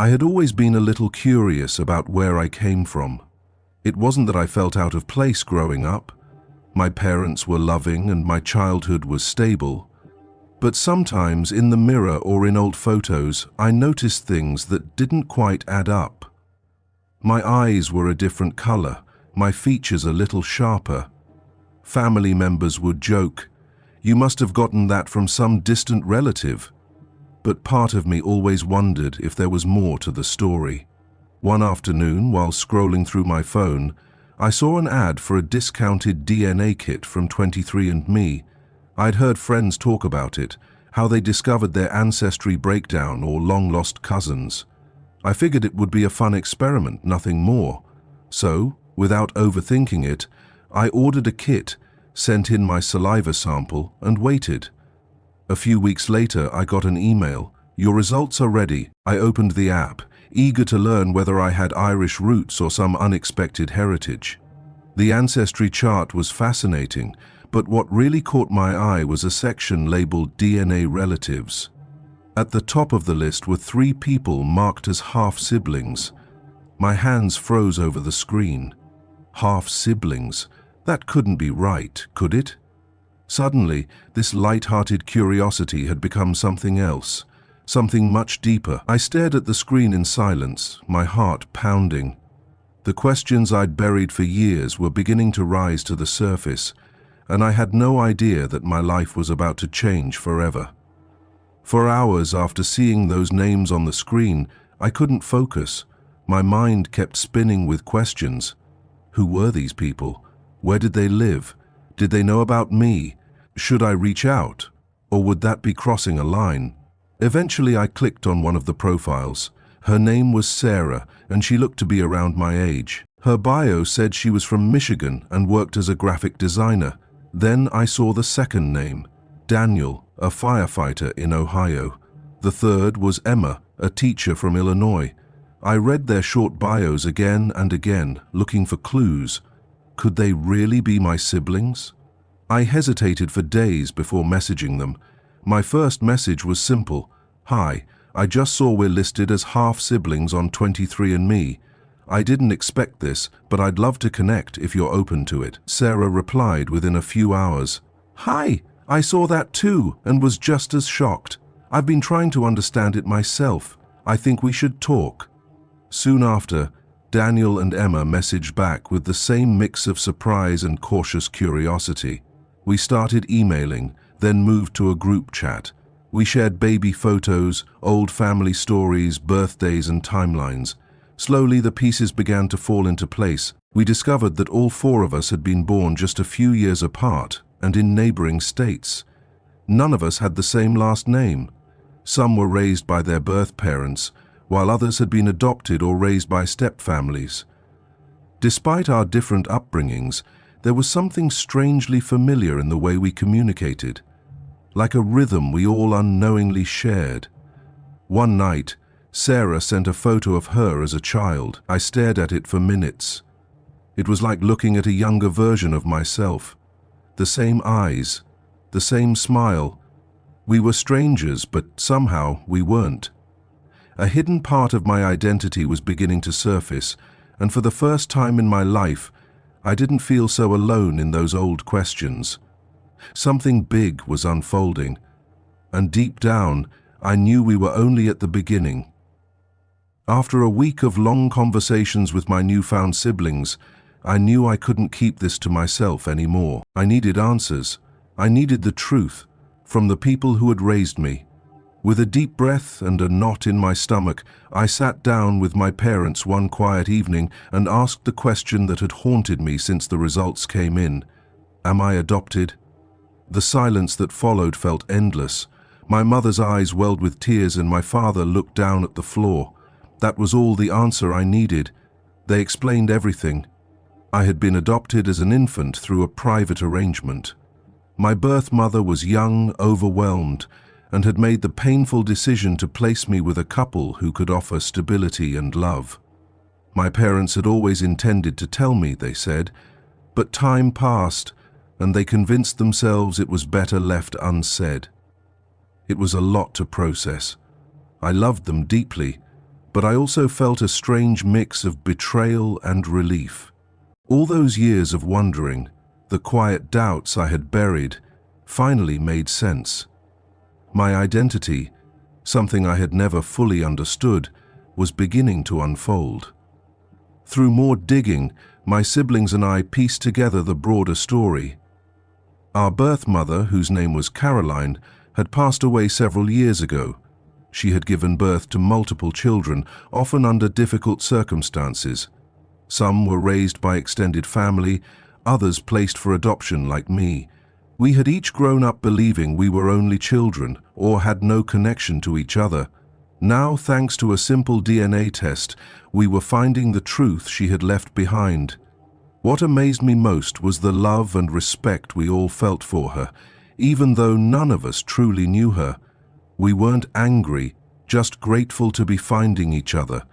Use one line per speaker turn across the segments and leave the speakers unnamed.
I had always been a little curious about where I came from. It wasn't that I felt out of place growing up. My parents were loving and my childhood was stable. But sometimes in the mirror or in old photos, I noticed things that didn't quite add up. My eyes were a different color, my features a little sharper. Family members would joke, "You must have gotten that from some distant relative." But part of me always wondered if there was more to the story. One afternoon, while scrolling through my phone, I saw an ad for a discounted DNA kit from 23andMe. I'd heard friends talk about it, how they discovered their ancestry breakdown or long-lost cousins. I figured it would be a fun experiment, nothing more. So, without overthinking it, I ordered a kit, sent in my saliva sample, and waited. A few weeks later, I got an email. "Your results are ready." I opened the app, eager to learn whether I had Irish roots or some unexpected heritage. The ancestry chart was fascinating, but what really caught my eye was a section labeled DNA relatives. At the top of the list were 3 people marked as half-siblings. My hands froze over the screen. Half-siblings? That couldn't be right, could it? Suddenly, this light-hearted curiosity had become something else, something much deeper. I stared at the screen in silence, my heart pounding. The questions I'd buried for years were beginning to rise to the surface, and I had no idea that my life was about to change forever. For hours after seeing those names on the screen, I couldn't focus. My mind kept spinning with questions. Who were these people? Where did they live? Did they know about me? Should I reach out? Or would that be crossing a line? Eventually I clicked on one of the profiles. Her name was Sarah, and she looked to be around my age. Her bio said she was from Michigan and worked as a graphic designer. Then I saw the second name, Daniel, a firefighter in Ohio. The third was Emma, a teacher from Illinois. I read their short bios again and again, looking for clues. Could they really be my siblings? I hesitated for days before messaging them. My first message was simple. "Hi, I just saw we're listed as half-siblings on 23andMe. I didn't expect this, but I'd love to connect if you're open to it." Sarah replied within a few hours. "Hi, I saw that too and was just as shocked. I've been trying to understand it myself. I think we should talk." Soon after, Daniel and Emma messaged back with the same mix of surprise and cautious curiosity. We started emailing, then moved to a group chat. We shared baby photos, old family stories, birthdays and timelines. Slowly the pieces began to fall into place. We discovered that all 4 of us had been born just a few years apart and in neighboring states. None of us had the same last name. Some were raised by their birth parents, while others had been adopted or raised by step-families. Despite our different upbringings, there was something strangely familiar in the way we communicated, like a rhythm we all unknowingly shared. One night, Sarah sent a photo of her as a child. I stared at it for minutes. It was like looking at a younger version of myself. The same eyes, the same smile. We were strangers, but somehow we weren't. A hidden part of my identity was beginning to surface, and for the first time in my life, I didn't feel so alone in those old questions. Something big was unfolding, and deep down, I knew we were only at the beginning. After a week of long conversations with my newfound siblings, I knew I couldn't keep this to myself anymore. I needed answers. I needed the truth from the people who had raised me. With a deep breath and a knot in my stomach, I sat down with my parents one quiet evening and asked the question that had haunted me since the results came in. Am I adopted? The silence that followed felt endless. My mother's eyes welled with tears and my father looked down at the floor. That was all the answer I needed. They explained everything. I had been adopted as an infant through a private arrangement. My birth mother was young, overwhelmed, and had made the painful decision to place me with a couple who could offer stability and love. My parents had always intended to tell me, they said, but time passed, and they convinced themselves it was better left unsaid. It was a lot to process. I loved them deeply, but I also felt a strange mix of betrayal and relief. All those years of wondering, the quiet doubts I had buried, finally made sense. My identity, something I had never fully understood, was beginning to unfold. Through more digging, my siblings and I pieced together the broader story. Our birth mother, whose name was Caroline, had passed away several years ago. She had given birth to multiple children, often under difficult circumstances. Some were raised by extended family, others placed for adoption like me. We had each grown up believing we were only children or had no connection to each other. Now, thanks to a simple DNA test, we were finding the truth she had left behind. What amazed me most was the love and respect we all felt for her, even though none of us truly knew her. We weren't angry, just grateful to be finding each other.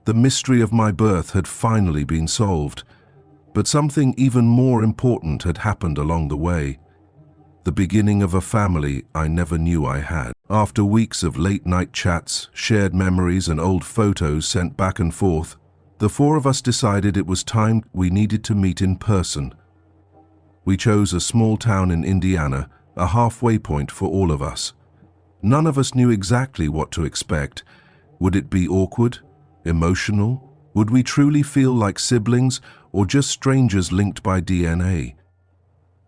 The mystery of my birth had finally been solved. But something even more important had happened along the way. The beginning of a family I never knew I had. After weeks of late-night chats, shared memories and old photos sent back and forth, the four of us decided it was time we needed to meet in person. We chose a small town in Indiana, a halfway point for all of us. None of us knew exactly what to expect. Would it be awkward? Emotional? Would we truly feel like siblings or just strangers linked by DNA?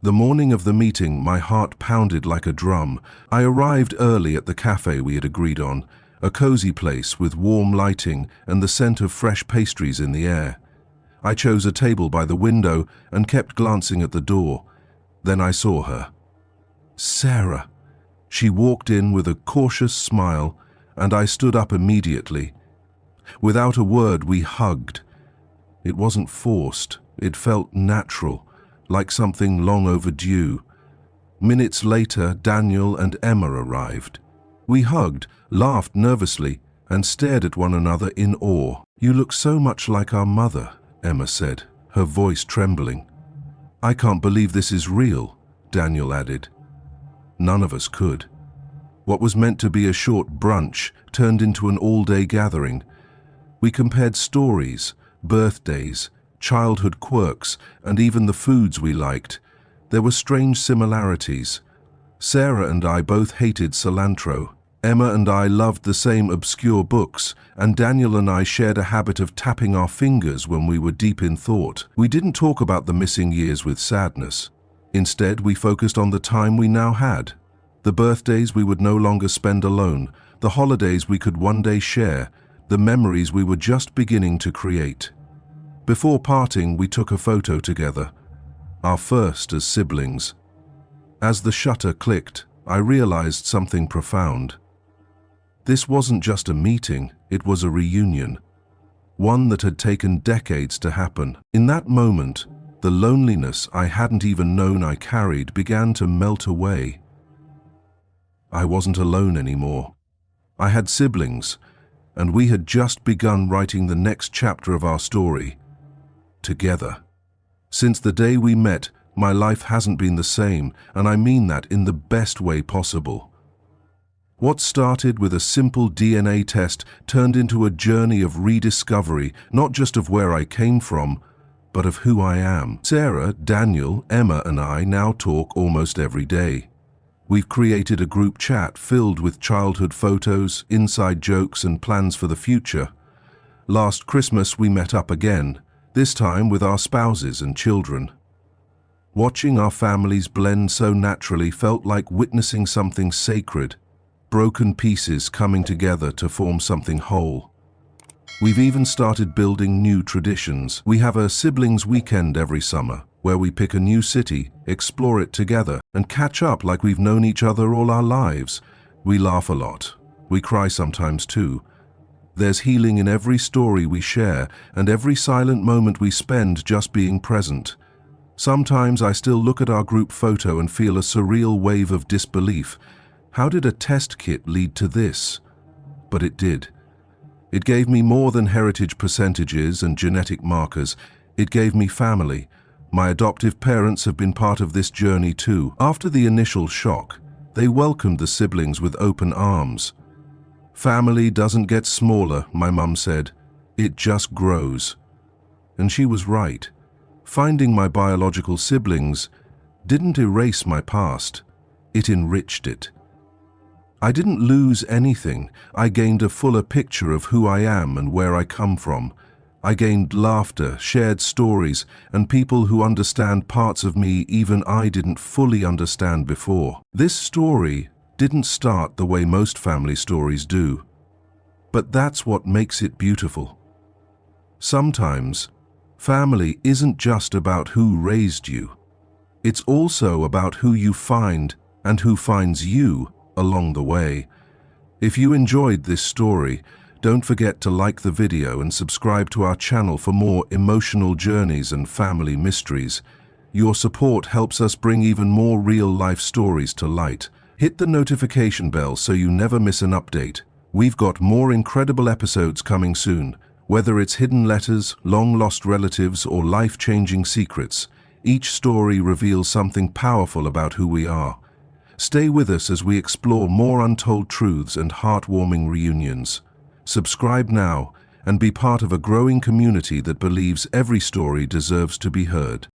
The morning of the meeting, my heart pounded like a drum. I arrived early at the cafe we had agreed on, a cozy place with warm lighting and the scent of fresh pastries in the air. I chose a table by the window and kept glancing at the door. Then I saw her. Sarah. She walked in with a cautious smile, and I stood up immediately. Without a word, we hugged. It wasn't forced. It felt natural, like something long overdue. Minutes later, Daniel and Emma arrived. We hugged, laughed nervously, and stared at one another in awe. "You look so much like our mother," Emma said, her voice trembling. "I can't believe this is real," Daniel added. None of us could. What was meant to be a short brunch turned into an all-day gathering. We compared stories, birthdays, childhood quirks, and even the foods we liked. There were strange similarities. Sarah and I both hated cilantro. Emma and I loved the same obscure books, and Daniel and I shared a habit of tapping our fingers when we were deep in thought. We didn't talk about the missing years with sadness. Instead, we focused on the time we now had. The birthdays we would no longer spend alone, the holidays we could one day share, the memories we were just beginning to create. Before parting, we took a photo together, our first as siblings. As the shutter clicked, I realized something profound. This wasn't just a meeting, it was a reunion. One that had taken decades to happen. In that moment, the loneliness I hadn't even known I carried began to melt away. I wasn't alone anymore. I had siblings, and we had just begun writing the next chapter of our story. Together. Since the day we met, my life hasn't been the same, and I mean that in the best way possible. What started with a simple DNA test turned into a journey of rediscovery, not just of where I came from, but of who I am. Sarah, Daniel, Emma, and I now talk almost every day. We've created a group chat filled with childhood photos, inside jokes, and plans for the future. Last Christmas, we met up again, this time with our spouses and children. Watching our families blend so naturally felt like witnessing something sacred, broken pieces coming together to form something whole. We've even started building new traditions. We have a siblings weekend every summer, where we pick a new city, explore it together, and catch up like we've known each other all our lives. We laugh a lot. We cry sometimes too. There's healing in every story we share, and every silent moment we spend just being present. Sometimes I still look at our group photo and feel a surreal wave of disbelief. How did a test kit lead to this? But it did. It gave me more than heritage percentages and genetic markers. It gave me family. My adoptive parents have been part of this journey too. After the initial shock, they welcomed the siblings with open arms. Family doesn't get smaller, my mum said. It just grows. And she was right. Finding my biological siblings didn't erase my past. It enriched it. I didn't lose anything. I gained a fuller picture of who I am and where I come from. I gained laughter, shared stories, and people who understand parts of me even I didn't fully understand before. This story didn't start the way most family stories do. But that's what makes it beautiful. Sometimes, family isn't just about who raised you. It's also about who you find and who finds you along the way. If you enjoyed this story, don't forget to like the video and subscribe to our channel for more emotional journeys and family mysteries. Your support helps us bring even more real-life stories to light. Hit the notification bell so you never miss an update. We've got more incredible episodes coming soon. Whether it's hidden letters, long-lost relatives, or life-changing secrets, each story reveals something powerful about who we are. Stay with us as we explore more untold truths and heartwarming reunions. Subscribe now and be part of a growing community that believes every story deserves to be heard.